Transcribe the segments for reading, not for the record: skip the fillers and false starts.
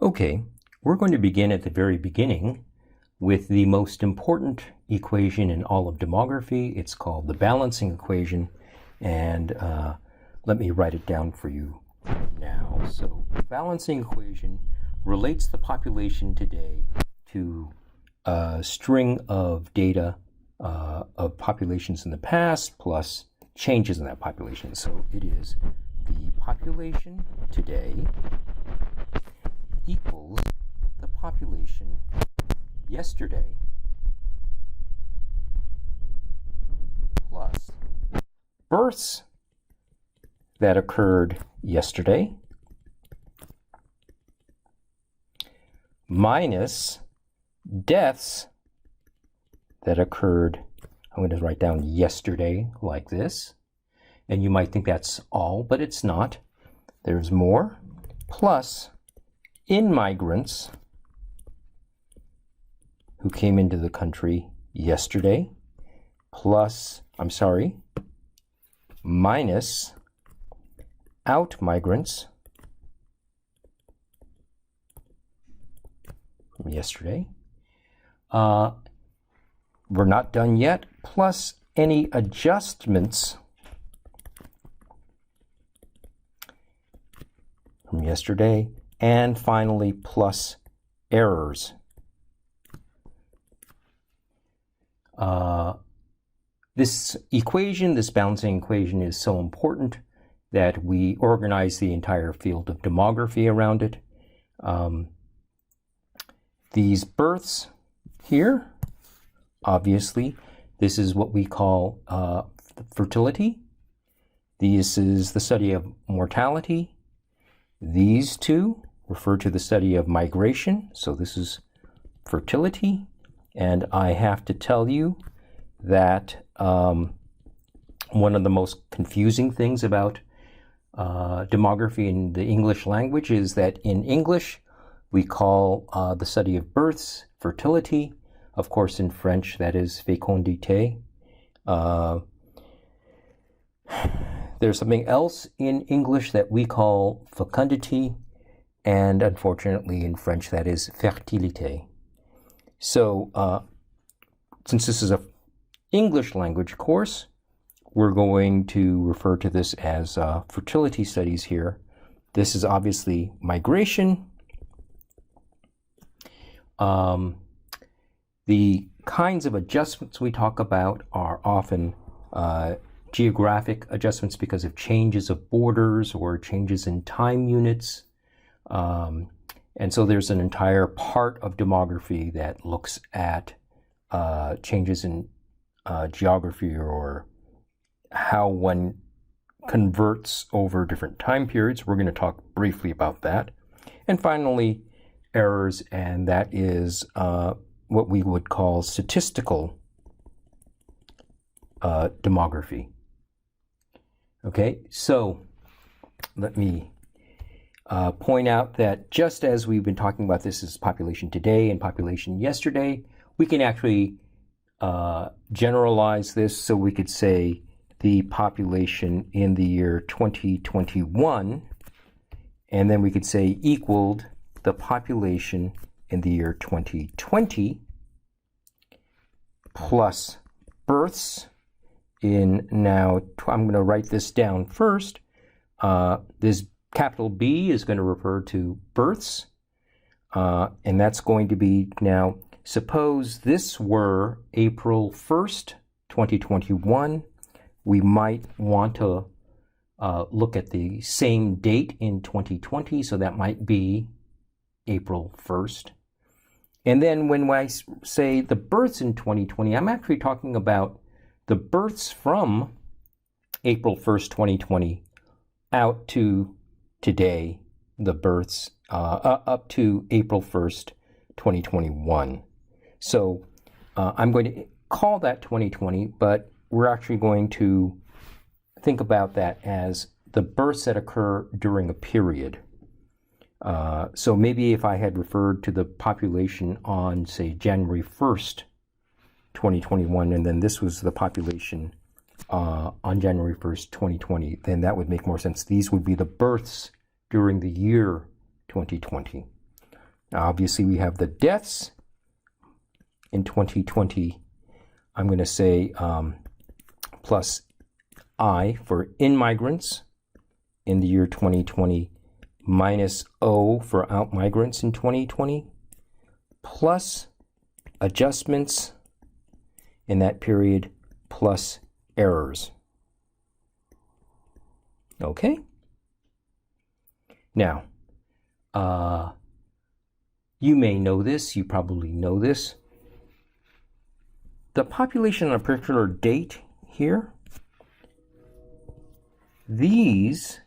Okay, we're going to begin at the very beginning with the most important equation in all of demography. It's called the balancing equation, and let me write it down for you now. So the balancing equation relates the population today to a string of data of populations in the past plus changes in that population. So it is the population today equals the population yesterday plus births that occurred yesterday minus deaths that occurred, I'm going to write down yesterday like this, and you might think that's all, but it's not. There's more, plus in-migrants who came into the country yesterday, minus out-migrants from yesterday. We're not done yet, plus any adjustments from yesterday, and finally plus errors. This balancing equation is so important that we organize the entire field of demography around it. These births here, obviously, this is what we call fertility. This is the study of mortality. These two refer to the study of migration. So this is fertility. And I have to tell you that one of the most confusing things about demography in the English language is that in English, we call the study of births fertility. Of course, in French, that is fécondité. There's something else in English that we call fecundity, and unfortunately in French, that is fertilité. So, since this is an English language course, we're going to refer to this as fertility studies here. This is obviously migration. The kinds of adjustments we talk about are often geographic adjustments because of changes of borders or changes in time units. And so there's an entire part of demography that looks at changes in geography or how one converts over different time periods. We're going to talk briefly about that. And finally, errors, and that is what we would call statistical demography. Okay, so let me point out that just as we've been talking about this as population today and population yesterday, we can actually generalize this, so we could say the population in the year 2021, and then we could say equaled the population in the year 2020 plus births in now, I'm going to write this down first. This capital B is going to refer to births, and that's going to be now, suppose this were April 1st, 2021, we might want to look at the same date in 2020, so that might be April 1st. And then when I say the births in 2020, I'm actually talking about the births from April 1st, 2020 out to today, the births up to April 1st, 2021. So I'm going to call that 2020, but we're actually going to think about that as the births that occur during a period. So maybe if I had referred to the population on, say, January 1st, 2021, and then this was the population on January 1st, 2020, then that would make more sense. These would be the births during the year 2020. Obviously, we have the deaths in 2020. I'm going to say plus I for in-migrants in the year 2020 minus O for out-migrants in 2020 plus adjustments in that period plus errors. Okay? Now, you may know this, you probably know this. The population on a particular date here, these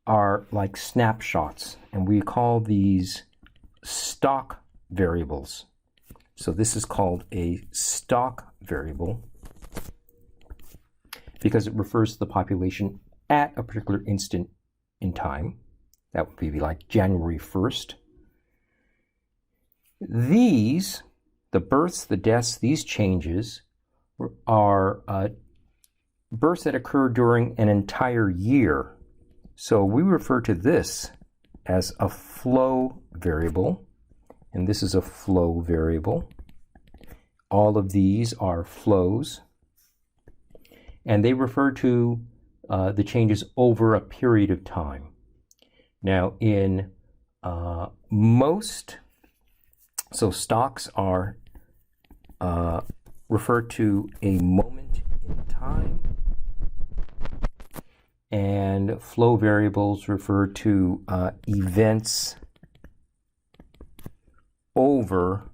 are like snapshots, and we call these stock variables. So this is called a stock variable because it refers to the population at a particular instant in time. That would be like January 1st. These, the births, the deaths, these changes are births that occur during an entire year. So we refer to this as a flow variable, and this is a flow variable. All of these are flows, and they refer to the changes over a period of time. Now, in most, so stocks are referred to a moment in time, and flow variables refer to events over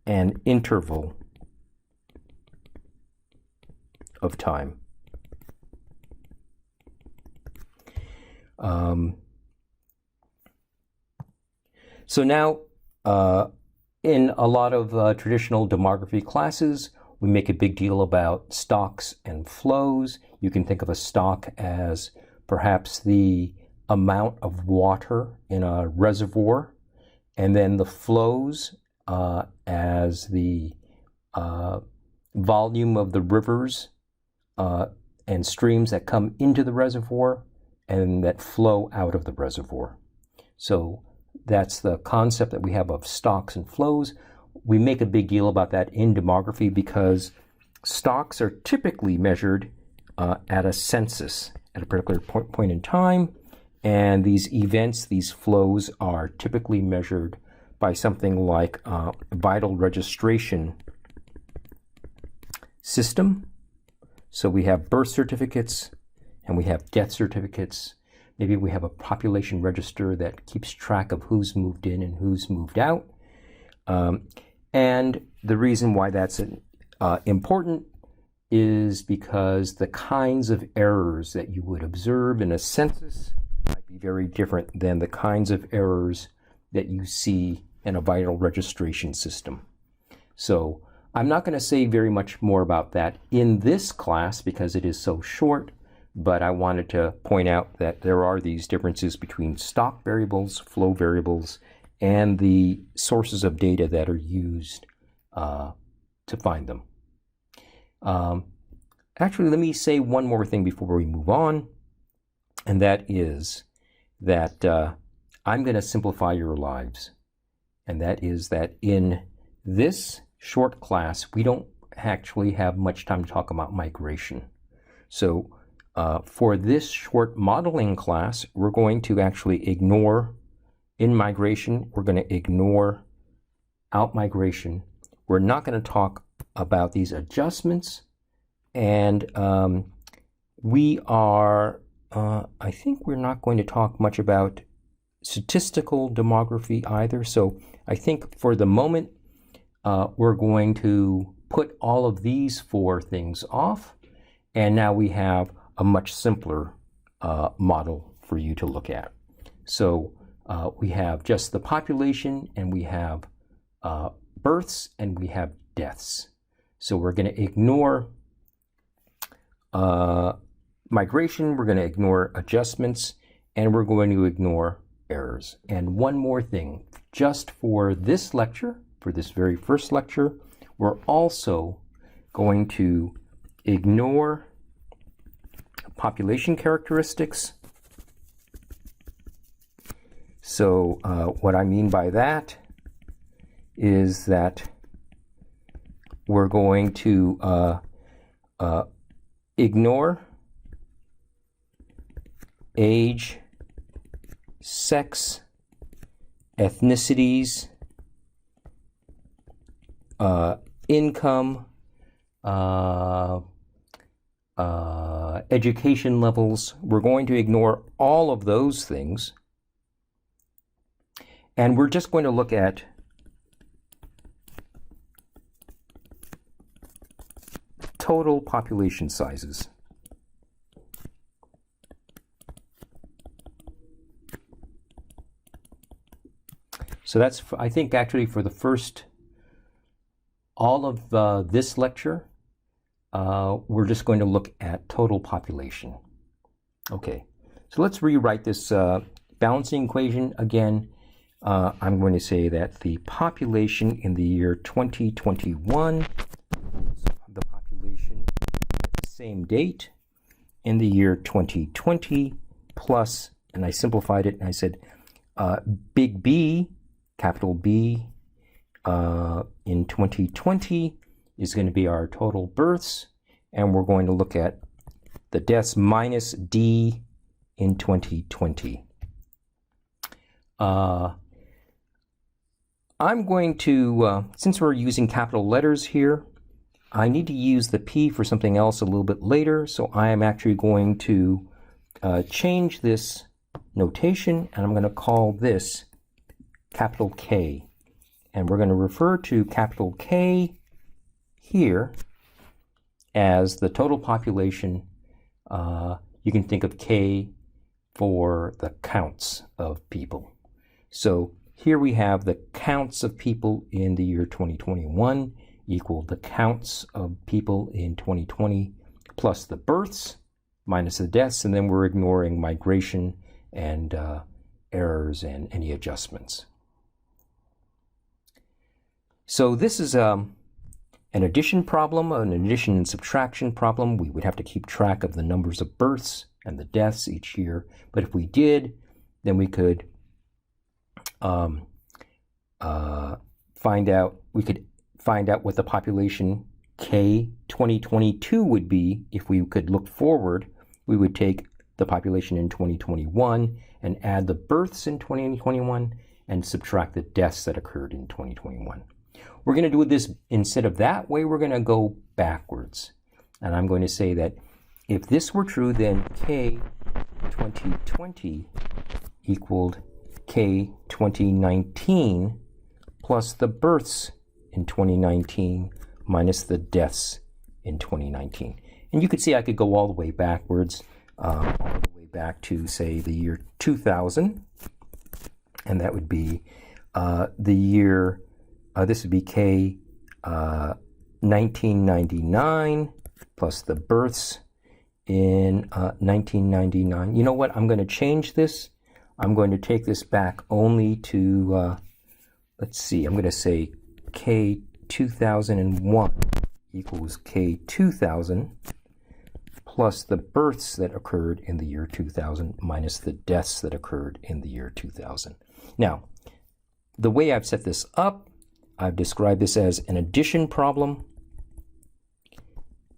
an interval of time. So now, in a lot of traditional demography classes, we make a big deal about stocks and flows. You can think of a stock as perhaps the amount of water in a reservoir, and then the flows as the volume of the rivers and streams that come into the reservoir and that flow out of the reservoir. So that's the concept that we have of stocks and flows. We make a big deal about that in demography because stocks are typically measured at a census at a particular point in time, and these events, these flows, are typically measured by something like a vital registration system. So we have birth certificates and we have death certificates. Maybe we have a population register that keeps track of who's moved in and who's moved out. And the reason why that's important is because the kinds of errors that you would observe in a census might be very different than the kinds of errors that you see in a vital registration system. So I'm not going to say very much more about that in this class because it is so short, but I wanted to point out that there are these differences between stock variables, flow variables, and the sources of data that are used to find them. Actually, let me say one more thing before we move on, and that is that I'm going to simplify your lives. And that is that in this short class, we don't actually have much time to talk about migration. So for this short modeling class, we're going to actually ignore in-migration. We're going to ignore out-migration. We're not going to talk about these adjustments. And we are, I think we're not going to talk much about statistical demography either. So I think for the moment, we're going to put all of these four things off. And now we have a much simpler model for you to look at. So we have just the population, and we have births, and we have deaths. So we're going to ignore migration, we're going to ignore adjustments, and we're going to ignore errors. And one more thing, just for this lecture, for this very first lecture, we're also going to ignore population characteristics, So what I mean by that is that we're going to ignore age, sex, ethnicities, income, education levels. We're going to ignore all of those things. And we're just going to look at total population sizes. So that's, I think, actually for the first, all of this lecture, we're just going to look at total population. Okay, so let's rewrite this balancing equation again. I'm going to say that the population in the year 2021 equals the population at the same date in the year 2020 plus, and I simplified it and I said big B, capital B, in 2020 is going to be our total births, and we're going to look at the deaths minus D in 2020. I'm going to, since we're using capital letters here, I need to use the P for something else a little bit later, so I am actually going to change this notation, and I'm going to call this capital K. And we're going to refer to capital K here as the total population. You can think of K for the counts of people. So here we have the counts of people in the year 2021 equal the counts of people in 2020 plus the births minus the deaths, and then we're ignoring migration and errors and any adjustments. So this is an addition problem, an addition and subtraction problem. We would have to keep track of the numbers of births and the deaths each year. But if we did, then we could find out what the population K 2022 would be. If we could look forward, we would take the population in 2021 and add the births in 2021 and subtract the deaths that occurred in 2021. We're going to do this instead of that way, we're going to go backwards. And I'm going to say that if this were true, then K 2020 equaled K 2019 plus the births in 2019 minus the deaths in 2019. And you could see I could go all the way backwards, all the way back to, say, the year 2000. And that would be the year, this would be K 1999 plus the births in 1999. You know what? I'm going to change this. I'm going to take this back only to, let's see, I'm going to say K 2001 equals K 2000 plus the births that occurred in the year 2000 minus the deaths that occurred in the year 2000. Now, the way I've set this up, I've described this as an addition problem.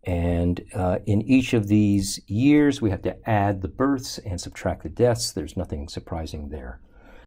And in each of these years, we have to add the births and subtract the deaths. There's nothing surprising there.